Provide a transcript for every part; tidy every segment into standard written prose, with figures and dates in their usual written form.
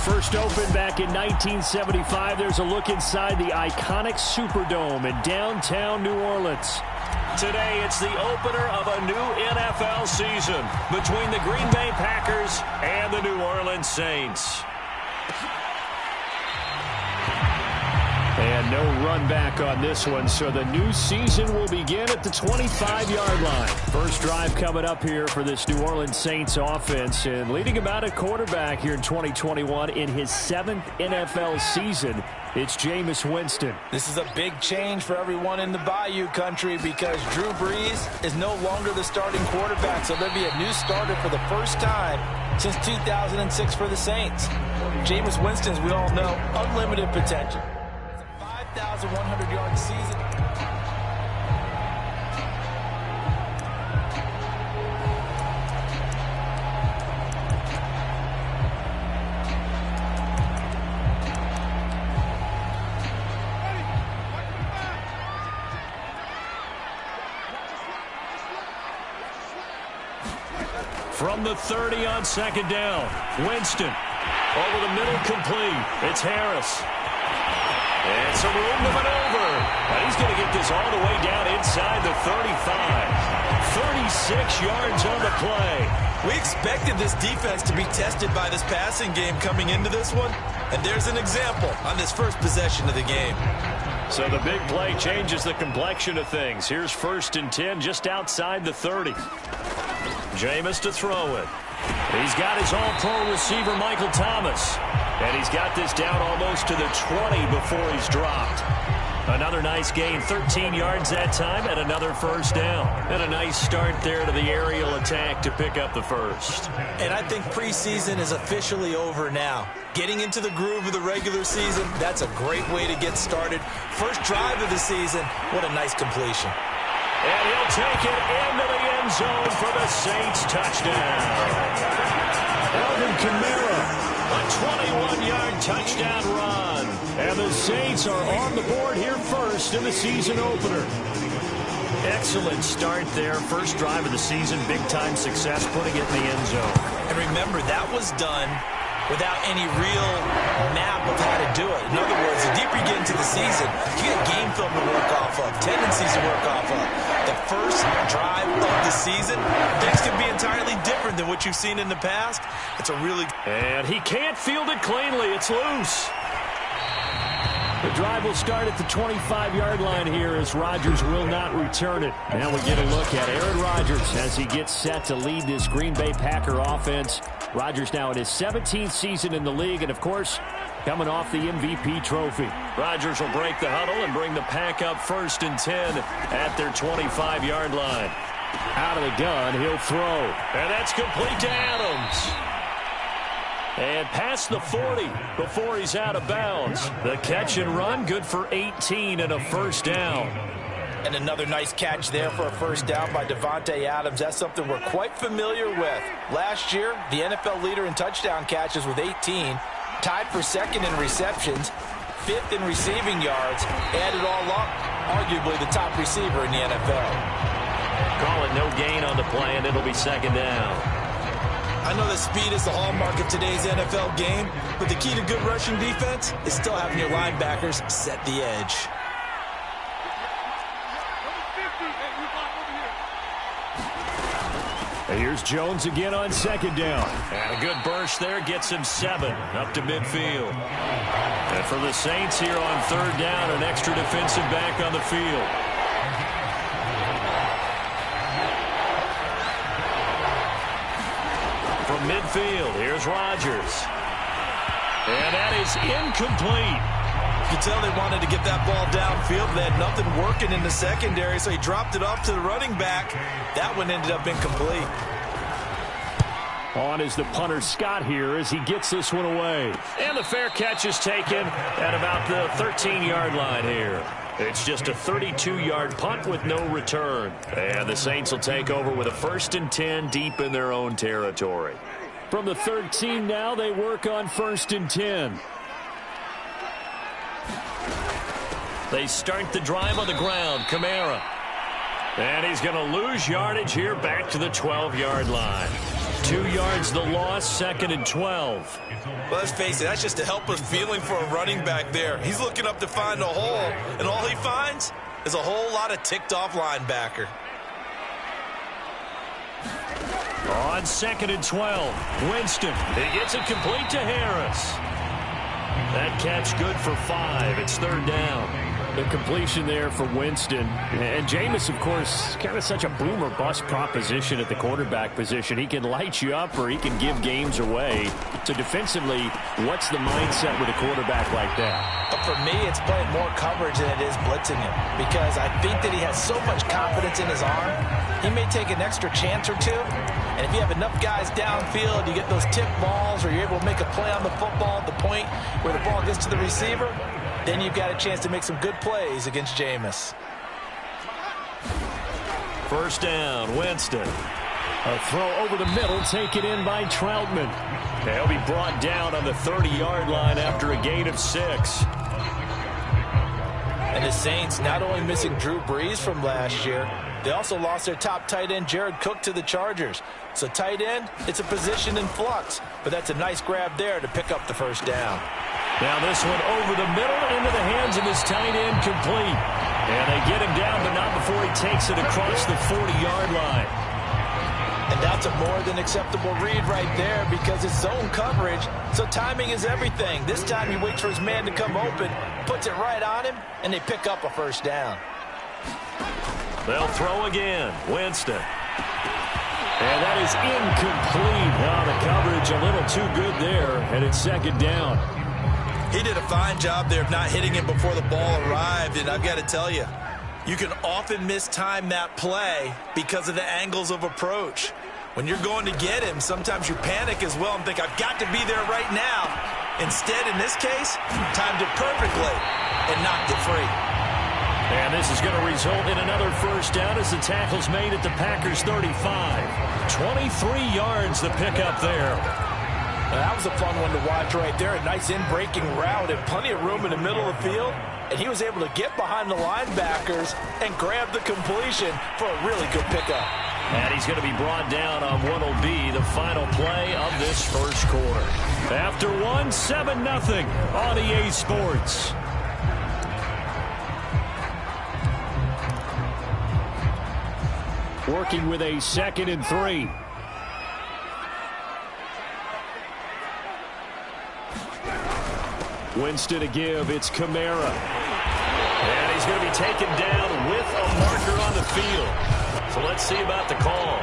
First opened back in 1975. There's a look inside the iconic Superdome in downtown New Orleans. Today, it's the opener of a new NFL season between the Green Bay Packers and the New Orleans Saints. And no run back on this one, so the new season will begin at the 25-yard line. First drive coming up here for this New Orleans Saints offense, and leading him out at quarterback here in 2021 in his 7th NFL season, it's Jameis Winston. This is a big change for everyone in the Bayou country because Drew Brees is no longer the starting quarterback, so there'll be a new starter for the first time since 2006 for the Saints. Jameis Winston, as we all know, unlimited potential. 1,100-yard season. From the 30 on second down, Winston over the middle, complete. It's Harris. And some room to maneuver. And he's going to get this all the way down inside the 35. 36 yards on the play. We expected this defense to be tested by this passing game coming into this one. And there's an example on this first possession of the game. So the big play changes the complexion of things. Here's 1st and 10 just outside the 30. Jameis to throw it. He's got his all-pro receiver, Michael Thomas. And he's got this down almost to the 20 before he's dropped. Another nice gain, 13 yards that time, and another first down. And a nice start there to the aerial attack to pick up the first. And I think preseason is officially over now. Getting into the groove of the regular season, that's a great way to get started. First drive of the season, what a nice completion. And he'll take it into the end zone for the Saints touchdown. Alvin Kamara. A 21-yard touchdown run. And the Saints are on the board here first in the season opener. Excellent start there. First drive of the season. Big-time success putting it in the end zone. And remember, that was done without any real map of how to do it. In other words, the deeper you get into the season, you get game film to work off of, tendencies to work off of. The first drive of the season, things can be entirely different than what you've seen in the past. It's a really... And he can't field it cleanly. It's loose. The drive will start at the 25-yard line here as Rodgers will not return it. Now we get a look at Aaron Rodgers as he gets set to lead this Green Bay Packer offense. Rodgers now in his 17th season in the league, and of course, coming off the MVP trophy. Rodgers will break the huddle and bring the pack up 1st and 10 at their 25-yard line. Out of the gun, he'll throw. And that's complete to Adams. And past the 40 before he's out of bounds. The catch and run, good for 18 and a first down. And another nice catch there for a first down by Davante Adams. That's something we're quite familiar with. Last year, the NFL leader in touchdown catches with 18. Tied for 2nd in receptions. 5th in receiving yards. Added all up, arguably the top receiver in the NFL. Call it no gain on the play, and it'll be 2nd down. I know that speed is the hallmark of today's NFL game, but the key to good rushing defense is still having your linebackers set the edge. And here's Jones again on 2nd down. And a good burst there gets him 7 up to midfield. And for the Saints here on 3rd down, an extra defensive back on the field. From midfield, here's Rodgers. And that is incomplete. You can tell they wanted to get that ball downfield. They had nothing working in the secondary, so he dropped it off to the running back. That one ended up incomplete. On is the punter Scott here as he gets this one away. And the fair catch is taken at about the 13-yard line here. It's just a 32-yard punt with no return. And the Saints will take over with a 1st and 10 deep in their own territory. From the 13 now, they work on 1st and 10. They start the drive on the ground. Kamara. And he's going to lose yardage here back to the 12-yard line. 2 yards the loss, 2nd and 12. Well, let's face it, that's just a helpless feeling for a running back there. He's looking up to find a hole, and all he finds is a whole lot of ticked-off linebacker. On 2nd and 12, Winston. He gets it complete to Harris. That catch good for 5. It's 3rd down. The completion there for Winston. And Jameis, of course, kind of such a boom or bust proposition at the quarterback position. He can light you up or he can give games away. So defensively, what's the mindset with a quarterback like that? But for me, it's playing more coverage than it is blitzing him. Because I think that he has so much confidence in his arm, he may take an extra chance or two. And if you have enough guys downfield, you get those tip balls or you're able to make a play on the football at the point where the ball gets to the receiver, then you've got a chance to make some good plays against Jameis. 1st down, Winston. A throw over the middle, taken in by Troutman. He'll be brought down on the 30-yard line after a gain of 6. And the Saints not only missing Drew Brees from last year, they also lost their top tight end, Jared Cook, to the Chargers. So tight end, it's a position in flux. But that's a nice grab there to pick up the 1st down. Now this one over the middle into the hands of his tight end, complete. And they get him down, but not before he takes it across the 40-yard line. And that's a more than acceptable read right there because it's zone coverage, so timing is everything. This time he waits for his man to come open, puts it right on him, and they pick up a 1st down. They'll throw again. Winston. And that is incomplete. Now the coverage a little too good there, and it's 2nd down. He did a fine job there of not hitting it before the ball arrived, and I've got to tell you, you can often mistime that play because of the angles of approach. When you're going to get him, sometimes you panic as well and think, I've got to be there right now. Instead, in this case, timed it perfectly and knocked it free. And this is going to result in another 1st down as the tackle's made at the Packers' 35. 23 yards the pickup there. That was a fun one to watch right there. A nice in-breaking route and plenty of room in the middle of the field. And he was able to get behind the linebackers and grab the completion for a really good pickup. And he's going to be brought down on what will be the final play of this 1st quarter. After 7-0 on EA Sports. Working with a 2nd and 3. Winston to give. It's Kamara. And he's going to be taken down with a marker on the field. So let's see about the call.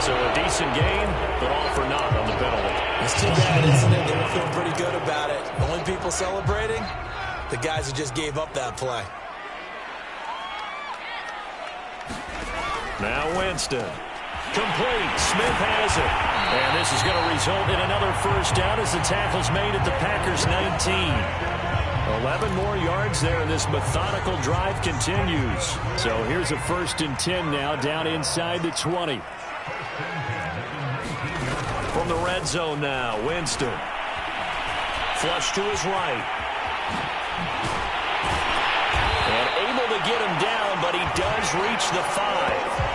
So a decent game, but all for naught on the penalty. It's too bad, isn't it? They were feeling pretty good about it. The only people celebrating, the guys who just gave up that play. Now Winston. Complete. Smith has it. And this is going to result in another 1st down as the tackle's made at the Packers' 19. 11 more yards there, and this methodical drive continues. So here's a 1st and 10 now, down inside the 20. From the red zone now, Winston. Flush to his right. And able to get him down, but he does reach the 5.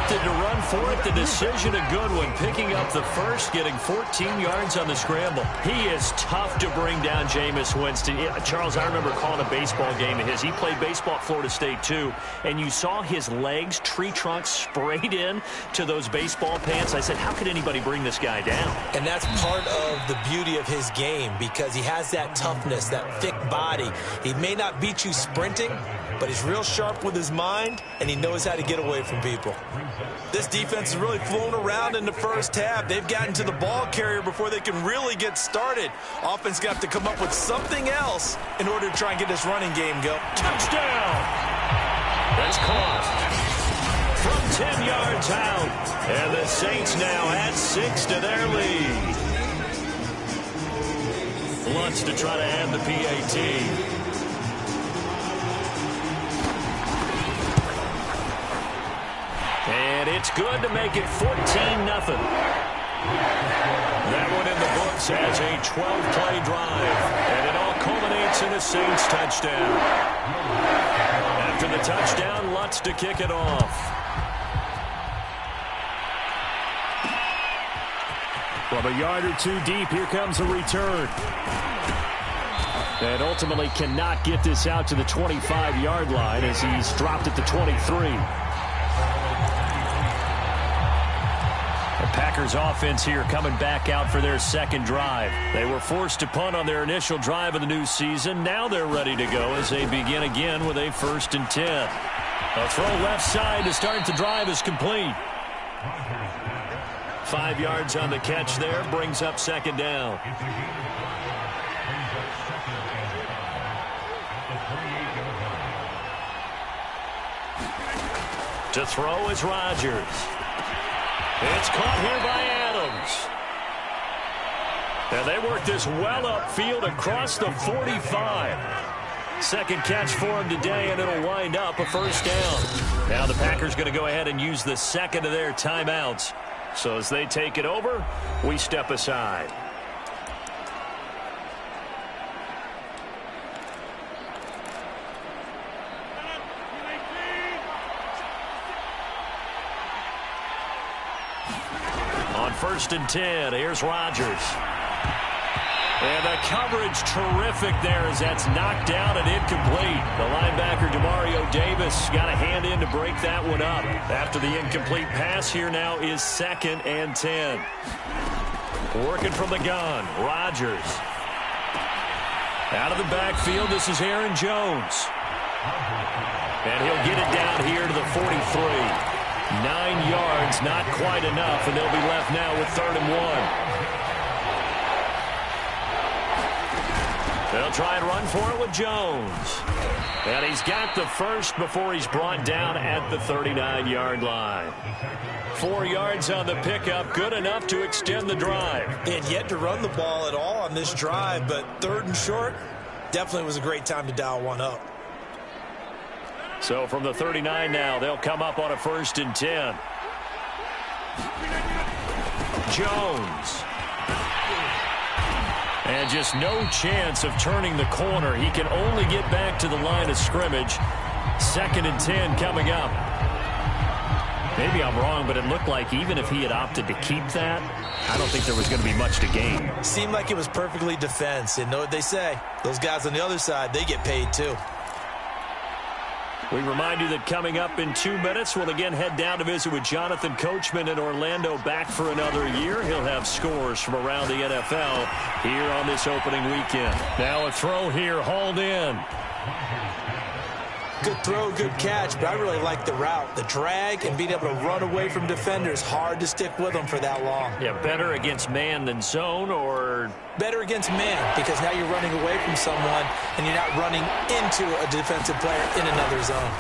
Opted to run for it. The decision a good one. Picking up the 1st, getting 14 yards on the scramble. He is tough to bring down, Jameis Winston. Charles, I remember calling a baseball game of his. He played baseball at Florida State, too. And you saw his legs, tree trunks sprayed in to those baseball pants. I said, how could anybody bring this guy down? And that's part of the beauty of his game because he has that toughness, that thick body. He may not beat you sprinting, but he's real sharp with his mind, and he knows how to get away from people. This defense has really flown around in the 1st half. They've gotten to the ball carrier before they can really get started. Offense got to come up with something else in order to try and get this running game going. Touchdown! That's caught from 10 yards out. And the Saints now add 6 to their lead. Lutz to try to add the PAT. And it's good to make it 14-0. That one in the books as a 12-play drive. And it all culminates in a Saints touchdown. After the touchdown, Lutz to kick it off. From a yard or two deep, here comes a return. And ultimately cannot get this out to the 25-yard line as he's dropped at the 23. The Packers offense here coming back out for their second drive. They were forced to punt on their initial drive of the new season. Now they're ready to go as they begin again with a 1st and 10. A throw left side to start the drive is complete. 5 yards on the catch there, brings up 2nd down. To throw is Rodgers. It's caught here by Adams. And they work this well upfield across the 45. Second catch for him today, and it'll wind up a 1st down. Now the Packers going to go ahead and use the second of their timeouts. So as they take it over, we step aside. On 1st and 10, here's Rodgers. And the coverage terrific there as that's knocked down and incomplete. The linebacker, Demario Davis, got a hand in to break that one up. After the incomplete pass, here now is 2nd and 10. Working from the gun, Rodgers. Out of the backfield, this is Aaron Jones. And he'll get it down here to the 43. 9 yards, not quite enough, and they'll be left now with 3rd and 1. They'll try and run for it with Jones. And he's got the first before he's brought down at the 39-yard line. 4 yards on the pickup, good enough to extend the drive. And yet to run the ball at all on this drive, but 3rd and short, definitely was a great time to dial one up. So from the 39 now, they'll come up on a 1st and 10. Jones. And just no chance of turning the corner. He can only get back to the line of scrimmage. 2nd and 10 coming up. Maybe I'm wrong, but it looked like even if he had opted to keep that, I don't think there was going to be much to gain. Seemed like it was perfectly defense. And know what they say? Those guys on the other side, they get paid too. We remind you that coming up in 2 minutes, we'll again head down to visit with Jonathan Coachman in Orlando, back for another year. He'll have scores from around the NFL here on this opening weekend. Now a throw here, hauled in. Good throw, good catch, but I really like the route. The drag and being able to run away from defenders, hard to stick with them for that long. Yeah, better against man than zone, or? Better against man, because now you're running away from someone and you're not running into a defensive player in another zone.